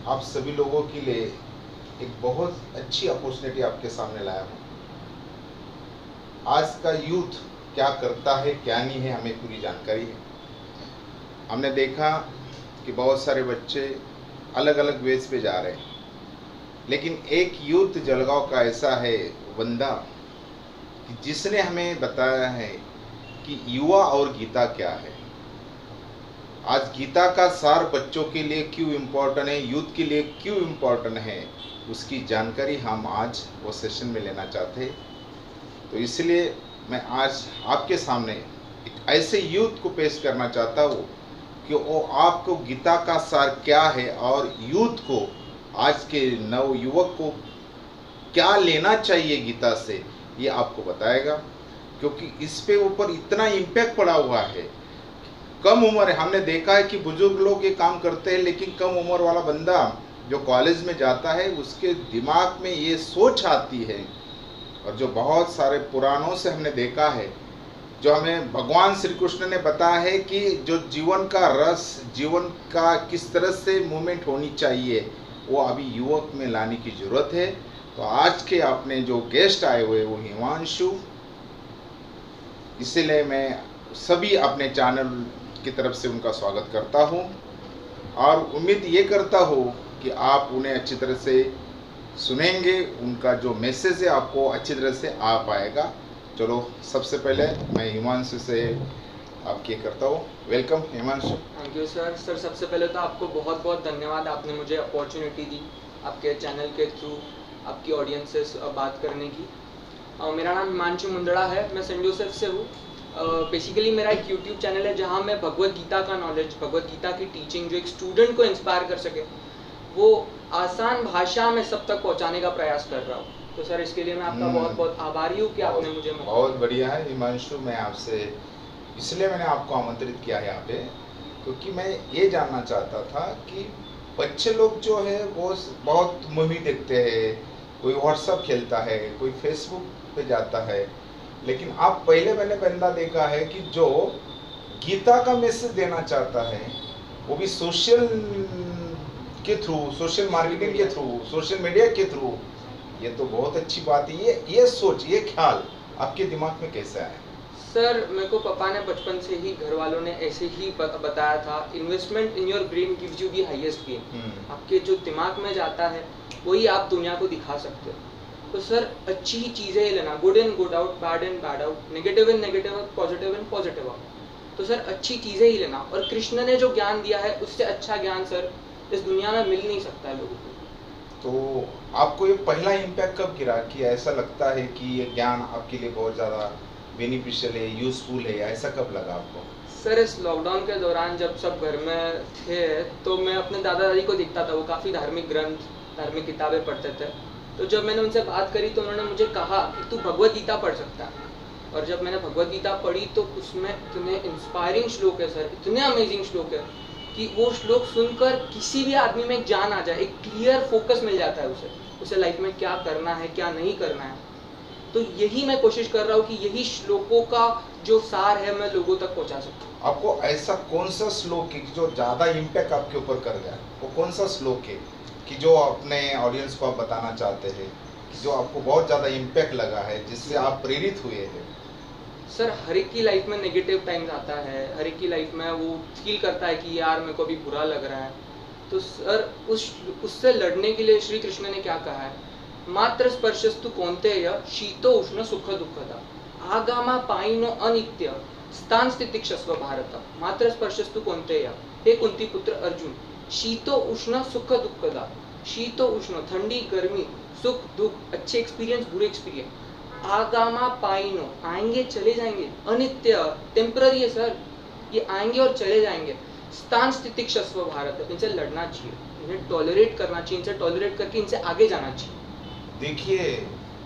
आप सभी लोगों के लिए एक बहुत अच्छी अपॉर्चुनिटी आपके सामने लाया हूँ। आज का यूथ क्या करता है क्या नहीं है हमें पूरी जानकारी है। हमने देखा कि बहुत सारे बच्चे अलग अलग वेज पे जा रहे हैं, लेकिन एक यूथ जलगांव का ऐसा है बंदा कि जिसने हमें बताया है कि युवा और गीता क्या है। आज गीता का सार बच्चों के लिए क्यों इम्पोर्टेंट है, यूथ के लिए क्यों इम्पोर्टेंट है, उसकी जानकारी हम आज वो सेशन में लेना चाहते हैं। तो इसलिए मैं आज आपके सामने एक ऐसे यूथ को पेश करना चाहता हूँ कि वो आपको गीता का सार क्या है और यूथ को, आज के नव युवक को क्या लेना चाहिए गीता से, ये आपको बताएगा। क्योंकि इस पे ऊपर इतना इम्पैक्ट पड़ा हुआ है। कम उम्र है, हमने देखा है कि बुजुर्ग लोग ये काम करते हैं, लेकिन कम उम्र वाला बंदा जो कॉलेज में जाता है उसके दिमाग में ये सोच आती है। और जो बहुत सारे पुराणों से हमने देखा है, जो हमें भगवान श्री कृष्ण ने बताया है कि जो जीवन का रस, जीवन का किस तरह से मूवमेंट होनी चाहिए, वो अभी युवक में लाने की जरूरत है। तो आज के अपने जो गेस्ट आए हुए वो हिमांशु, इसलिए मैं सभी अपने चैनल की तरफ से उनका स्वागत करता हूं और उम्मीद ये करता हूं कि आप उन्हें अच्छी तरह से सुनेंगे, उनका जो मैसेज है आपको अच्छी तरह से आ पाएगा। चलो सबसे पहले मैं हिमांशु से आपकी करता हूँ। Welcome Himanshu. Thank you sir. सबसे पहले तो आपको बहुत बहुत धन्यवाद, आपने मुझे अपॉर्चुनिटी दी आपके चैनल के थ्रू आपकी ऑडियंस से बात करने की। मेरा नाम हिमांशु मुंदड़ा है, मैं सेंट जोसेफ से हूँ। बेसिकली मेरा एक यूट्यूब चैनल है जहाँ मैं भगवत गीता का नॉलेज, भगवत गीता की टीचिंग जो एक स्टूडेंट को इंस्पायर कर सके, वो आसान भाषा में सब तक पहुँचाने का प्रयास कर रहा हूँ। तो सर इसके लिए मैं आपका बहुत बहुत आभारी हूँ कि आपने मुझे बहुत बढ़िया है हिमांशु। मैं आपसे इसलिए मैंने आपको आमंत्रित किया है यहाँ पे, क्योंकि मैं ये जानना चाहता था कि बच्चे लोग जो है वो बहुत मूवी देखते हैं, कोई व्हाट्सअप खेलता है, कोई फेसबुक पे जाता है, लेकिन आप पहले मैंने बंदा देखा है कि जो गीता का मैसेज देना चाहता है, वो भी सोशल के थ्रू, सोशल मार्केटिंग के थ्रू, सोशल मीडिया के थ्रू। ये तो बहुत अच्छी बात है। ये सोच, ये ख्याल आपके दिमाग में कैसे आया? सर मेरे को पापा ने बचपन से ही, घर वालों ने ऐसे ही बताया था, investment in your brain gives you the highest gain. आपके जो दिमाग में जाता है वही आप दुनिया को दिखा सकते हो। तो सर अच्छी ही चीज़ें लेना, good in good out, bad in bad out, negative in negative out, positive in positive out. तो सर अच्छी चीज़ें ही लेना, और कृष्ण ने जो ज्ञान दिया है उससे अच्छा ज्ञान सर इस दुनिया में मिल नहीं सकता है लोगों को। तो आपको ये पहला इम्पैक्ट कब गिरा कि ऐसा लगता है कि ये ज्ञान आपके लिए बहुत ज़्यादा बेनिफिशियल है, यूजफुल है, ऐसा कब लगा आपको? सर इस लॉकडाउन के दौरान जब सब घर में थे तो मैं अपने दादा दादी को देखता था, वो काफ़ी धार्मिक ग्रंथ, धार्मिक किताबें पढ़ते थे। तो जब मैंने उनसे बात करी तो उन्होंने मुझे कहा कि तू भगवत गीता पढ़ सकता है। और जब मैंने भगवत गीता पढ़ी तो उसमें इतने इंस्पायरिंग श्लोक है सर, इतने अमेजिंग श्लोक है कि वो श्लोक सुनकर किसी भी आदमी में एक जान आ जाए, एक क्लियर फोकस मिल जाता है उसे लाइफ में क्या करना है क्या नहीं करना है। तो यही मैं कोशिश कर रहा हूँ कि यही श्लोकों का जो सार है मैं लोगों तक पहुँचा सकूँ। आपको ऐसा कौन सा श्लोक है जो ज़्यादा इम्पैक्ट आपके ऊपर कर गया? वो कौन सा श्लोक है कि जो अपने ऑडियंस को आप बताना चाहते हैं, कि जो आपको बहुत ज़्यादा इम्पैक्ट लगा है, जिससे आप प्रेरित हुए हैं? सर हर एक की लाइफ में नेगेटिव टाइम्स आता है, हर एक की लाइफ में वो फील करता है कि यार मेरे को अभी बुरा लग रहा है। तो सर उससे लड़ने के लिए श्री कृष्ण ने क्या कहा है, मात्र स्पर्शस्तु कौन्तेय शीतो उष्ण सुख दुखदा आगामा पाइनो अनित्य स्थान स्थितिक्षस्व भारत। मात्र स्पर्शस्तु कौन्तेय, हे कुंती पुत्र अर्जुन, शीतो उष्ण सुख दुखदा, शीतो उष्ण ठंडी गर्मी, सुख दुख, अच्छे एक्सपीरियंस बुरे एक्सपीरियंस, आगामा पाइनो आएंगे चले जाएंगे, अनित्य टेम्पररी है सर, ये आएंगे और चले जाएंगे, स्थान स्थितिक्षस्व भारत, इनसे लड़ना चाहिए, इन्हें टॉलरेट करना चाहिए, इनसे टॉलरेट करके इनसे आगे जाना चाहिए। देखिए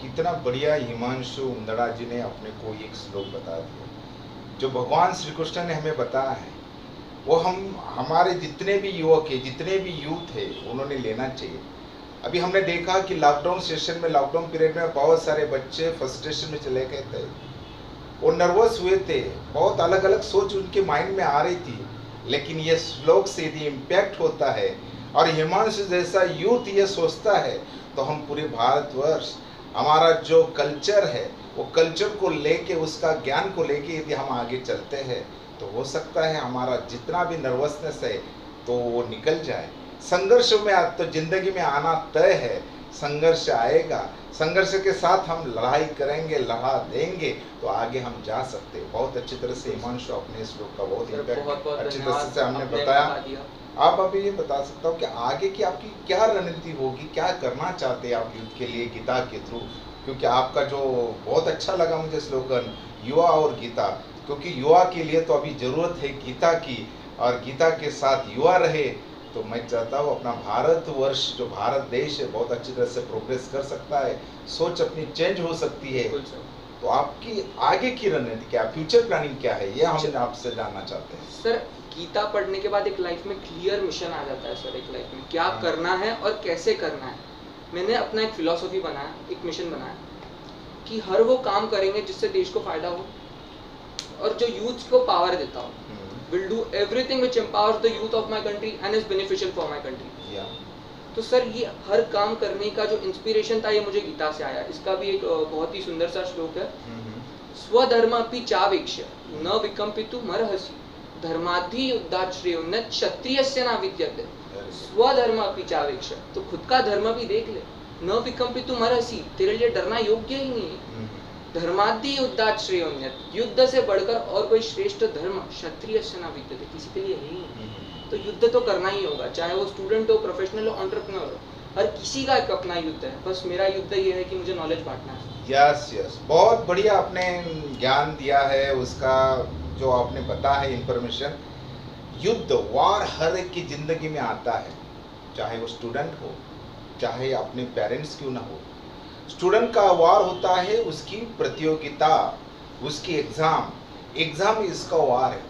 कितना बढ़िया हिमांशु मुंदड़ा जी ने अपने को एक श्लोक बता दिया जो भगवान श्री कृष्ण ने हमें बताया है। वो हमारे जितने भी युवक है, जितने भी यूथ है, उन्होंने लेना चाहिए। अभी हमने देखा कि लॉकडाउन सेशन में, लॉकडाउन पीरियड में बहुत सारे बच्चे फ्रस्ट्रेशन में चले गए थे, वो नर्वस हुए थे, बहुत अलग अलग सोच उनके माइंड में आ रही थी। लेकिन ये श्लोक से यदि इम्पैक्ट होता है, और हिमांशु जैसा यूथ ये सोचता है तो हम पूरे भारतवर्ष, हमारा जो कल्चर है वो कल्चर को लेके, उसका ज्ञान को लेके यदि हम आगे चलते हैं तो हो सकता है हमारा जितना भी नर्वसनेस है तो वो निकल जाए। संघर्ष में तो जिंदगी में आना तय है, संघर्ष आएगा, संघर्ष के साथ हम लड़ाई करेंगे, लड़ा देंगे तो आगे हम जा सकते हैं। बहुत अच्छी तरह से हिमांशु अपने इस श्लोक का बहुत अच्छी तरह से हमने बताया। आप अभी ये बता सकता हूँ कि आगे की आपकी क्या रणनीति होगी, क्या करना चाहते हैं आप यूथ के लिए गीता के थ्रू, क्योंकि आपका जो बहुत अच्छा लगा मुझे स्लोगन युवा और गीता, क्योंकि युवा के लिए तो अभी ज़रूरत है गीता की, और गीता के साथ युवा रहे तो मैं चाहता हूँ अपना भारतवर्ष जो भारत देश है बहुत अच्छी तरह से प्रोग्रेस कर सकता है, सोच अपनी चेंज हो सकती है। तो आपकी आगे की रणनीति क्या, फ्यूचर प्लानिंग क्या है, ये हम आपसे जानना चाहते हैं। सर गीता पढ़ने के बाद एक लाइफ में क्लियर मिशन आ जाता है सर, एक लाइफ में क्या करना है और कैसे करना है। मैंने अपना एक फिलॉसफी बनाया, एक मिशन बनाया कि हर वो काम करेंगे जिससे देश को फायदा हो और जो यूथ को पावर देता हो। Will do everything which empowers the youth of my country and is beneficial for my country. तो सर ये हर काम करने का जो इंस्पिरेशन था ये मुझे गीता से आया। इसका भी एक बहुत ही सुंदर सा श्लोक है, स्वधर्मापि चावेक्ष्य न विकम्पितु मरहसि धर्माद्धि युद्धात् श्रेयोन्नत क्षत्रियस्य न विद्यते। स्वधर्मापि चावेक्ष्य, तो खुद का धर्म भी देख ले, न विकम्पितु मरहसि, तेरे लिए डरना योग्य ही नहीं है। धर्माद्धि युद्धात् श्रेयोन्नत, युद्ध से बढ़कर और कोई श्रेष्ठ धर्म क्षत्रियस्य न विद्यते, किसी के लिए है ही नहीं। तो युद्ध तो करना ही होगा, चाहे वो स्टूडेंट हो, प्रोफेशनल हो, एंटरप्रेन्योर हो, हर किसी का एक अपना युद्ध है। बस मेरा युद्ध ये है कि मुझे नॉलेज बांटना है। यस यस, बहुत बढ़िया आपने ज्ञान दिया है, उसका जो आपने बताया है इंफॉर्मेशन। युद्ध वार हर एक की जिंदगी में आता है, चाहे वो स्टूडेंट हो, चाहे अपने पेरेंट्स क्यों ना हो। स्टूडेंट का वार होता है उसकी प्रतियोगिता, उसकी एग्जाम इसका वार है।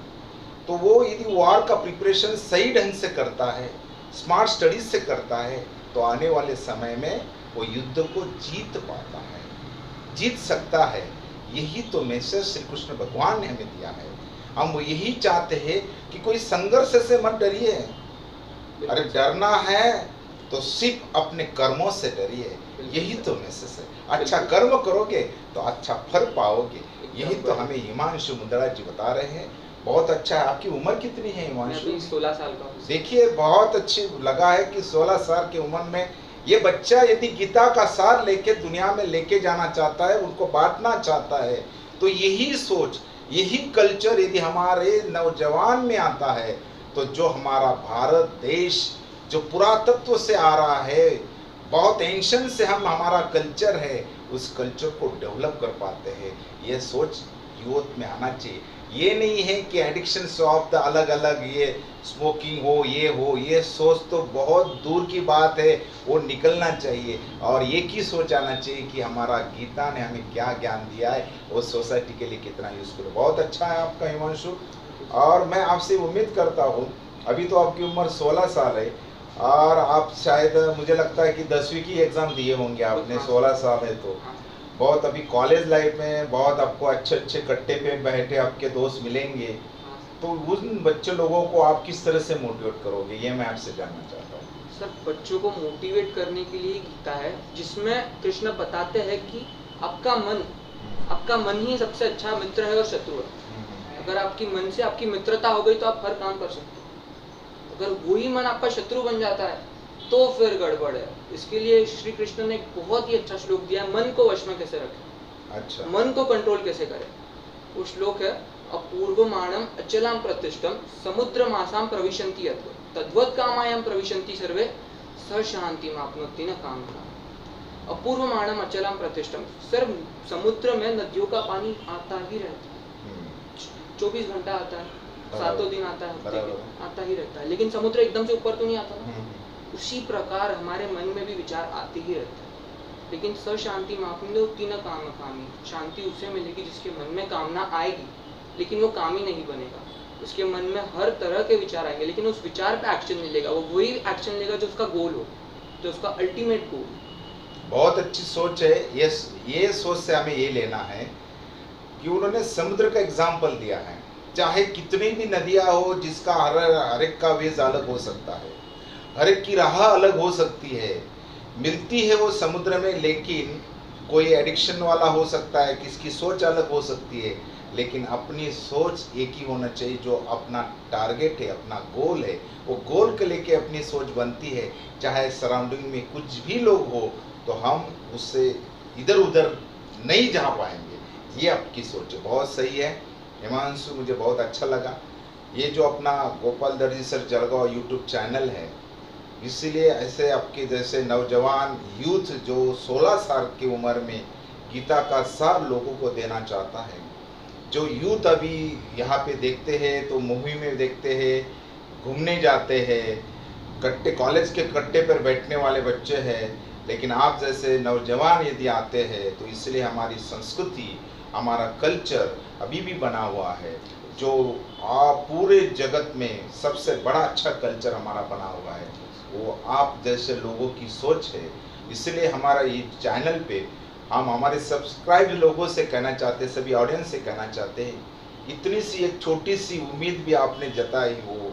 तो वो यदि वार का प्रिपरेशन सही ढंग से करता है, स्मार्ट स्टडीज से करता है तो आने वाले समय में वो युद्ध को जीत पाता है, जीत सकता है। यही तो मैसेज श्री कृष्ण भगवान ने हमें दिया है। हम वो यही चाहते हैं कि कोई संघर्ष से मत डरिए, अरे डरना है तो सिर्फ अपने कर्मों से डरिए, यही तो मैसेज है। अच्छा कर्म करोगे तो अच्छा फल पाओगे, यही तो हमें हिमांशु मुंदड़ा जी बता रहे हैं। बहुत अच्छा है। आपकी उम्र कितनी है हिमांशु? 16 साल का हूं। देखिए बहुत अच्छी लगा है कि 16 साल की उम्र में ये बच्चा यदि गीता का सार लेके दुनिया में लेके जाना चाहता है, उनको बांटना चाहता है, तो यही सोच, यही कल्चर यदि हमारे नौजवान में आता है तो जो हमारा भारत देश जो पुरातत्व से आ रहा है, बहुत एंशन से हमारा कल्चर है, उस कल्चर को डेवलप कर पाते हैं। ये सोच यूथ में आना चाहिए। ये नहीं है कि एडिक्शन ऑफ द अलग अलग ये स्मोकिंग हो, ये सोच तो बहुत दूर की बात है, वो निकलना चाहिए। और एक ही सोच आना चाहिए कि हमारा गीता ने हमें क्या ज्ञान दिया है, वो सोसाइटी के लिए कितना यूजफुल है। बहुत अच्छा है आपका हिमांशु, और मैं आपसे उम्मीद करता हूँ, अभी तो आपकी उम्र 16 साल है और आप शायद मुझे लगता है कि 10वीं की एग्ज़ाम दिए होंगे आपने, 16 साल है तो बहुत अभी कॉलेज लाइफ में बहुत आपको अच्छे अच्छे कट्टे पे बैठे आपके दोस्त मिलेंगे, तो उन बच्चे लोगों को आप किस तरह से मोटिवेट करोगे, ये मैं आपसे जानना चाहता हूँ। सर बच्चों को मोटिवेट करने के लिए गीता है, जिसमें कृष्ण बताते हैं कि आपका मन ही सबसे अच्छा मित्र है और शत्रु है। अगर आपकी मन से आपकी मित्रता हो गई तो आप हर काम कर सकते हो। अगर वही मन आपका शत्रु बन जाता है तो फिर गड़बड़ है। इसके लिए श्री कृष्ण ने एक बहुत ही अच्छा श्लोक दिया है, मन को वश में कैसे रखें। अच्छा, मन को कंट्रोल कैसे करें। वो श्लोक है, अपूर्वमाणम अचलाम प्रतिष्ठम समुद्रमासाम प्रविशन्ति यत् तद्वत् कामायाम प्रविशन्ति सर्वे स शांतिम आपनोति न कामना। अपूर्वमाणम अचलाम प्रतिष्ठम, सर समुद्र में नदियों का पानी आता ही रहता है, 24 घंटा आता है, 7 दिन आता है, आता ही रहता है, लेकिन समुद्र एकदम से ऊपर तो नहीं आता ना। उसी प्रकार हमारे मन में भी विचार आते ही रहते हैं, लेकिन स शांति मापनोति न काम कामी, शांति उसे मिलेगी जिसके मन में कामना आएगी लेकिन वो काम ही नहीं बनेगा। उसके मन में हर तरह के विचार आएंगे लेकिन उस विचार पे एक्शन नहीं लेगा, वो वही एक्शन लेगा जो उसका गोल हो, जो उसका अल्टीमेट गोल। बहुत अच्छी सोच है। ये सोच से हमें ये लेना है कि उन्होंने समुद्र का एग्जाम्पल दिया है। चाहे कितनी भी नदियां हो, जिसका हर एक का वेज अलग हो सकता है, हर एक की राह अलग हो सकती है, मिलती है वो समुद्र में, लेकिन कोई एडिक्शन वाला हो सकता है, किसकी सोच अलग हो सकती है, लेकिन अपनी सोच एक ही होना चाहिए। जो अपना टारगेट है, अपना गोल है, वो गोल के लेके अपनी सोच बनती है। चाहे सराउंडिंग में कुछ भी लोग हो तो हम उससे इधर उधर नहीं जा पाएंगे। ये आपकी सोच है, बहुत सही है हिमांशु, मुझे बहुत अच्छा लगा। ये जो अपना गोपाल दर्जी सर जलगांव यूट्यूब चैनल है, इसीलिए ऐसे आपके जैसे नौजवान यूथ जो 16 साल की उम्र में गीता का सार लोगों को देना चाहता है। जो यूथ अभी यहाँ पे देखते हैं तो मूवी में देखते हैं, घूमने जाते हैं, कट्टे कॉलेज के कट्टे पर बैठने वाले बच्चे हैं, लेकिन आप जैसे नौजवान यदि आते हैं तो इसलिए हमारी संस्कृति, हमारा कल्चर अभी भी बना हुआ है। जो पूरे जगत में सबसे बड़ा अच्छा कल्चर हमारा बना हुआ है, वो आप जैसे लोगों की सोच है। इसलिए हमारा ये चैनल पे हम हमारे सब्सक्राइब लोगों से कहना चाहते हैं, सभी ऑडियंस से कहना चाहते हैं, इतनी सी एक छोटी सी उम्मीद भी आपने जताई हो,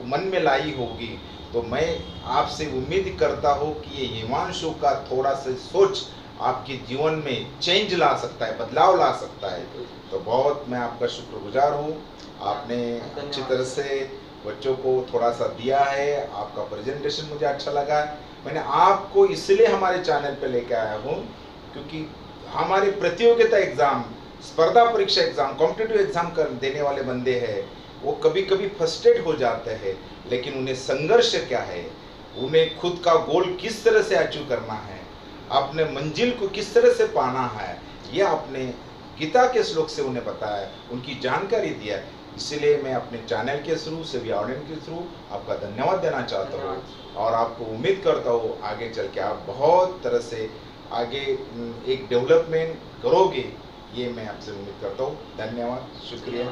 मन में लाई होगी, तो मैं आपसे उम्मीद करता हूँ कि ये हिमांशु का थोड़ा सा सोच आपके जीवन में चेंज ला सकता है, बदलाव ला सकता है। तो बहुत मैं आपका शुक्रगुजार हूँ, आपने अच्छी तरह से बच्चों को थोड़ा सा दिया है, आपका प्रेजेंटेशन मुझे अच्छा लगा। मैंने आपको इसलिए हमारे चैनल पे लेके आया हूँ क्योंकि हमारे प्रतियोगिता एग्ज़ाम, स्पर्धा परीक्षा एग्ज़ाम, कॉम्पिटिटिव एग्ज़ाम कर देने वाले बंदे हैं, वो कभी कभी फ्रस्ट्रेट हो जाते हैं, लेकिन उन्हें संघर्ष क्या है, उन्हें खुद का गोल किस तरह से अचीव करना है, अपने मंजिल को किस तरह से पाना है, यह आपने गीता के श्लोक से उन्हें बताया, उनकी जानकारी दिया। इसलिए मैं अपने चैनल के थ्रू, सभी ऑडियंस के थ्रू आपका धन्यवाद देना चाहता हूँ और आपको उम्मीद करता हूँ आगे चल के आप बहुत तरह से आगे एक डेवलपमेंट करोगे, ये मैं आपसे उम्मीद करता हूँ। धन्यवाद, शुक्रिया।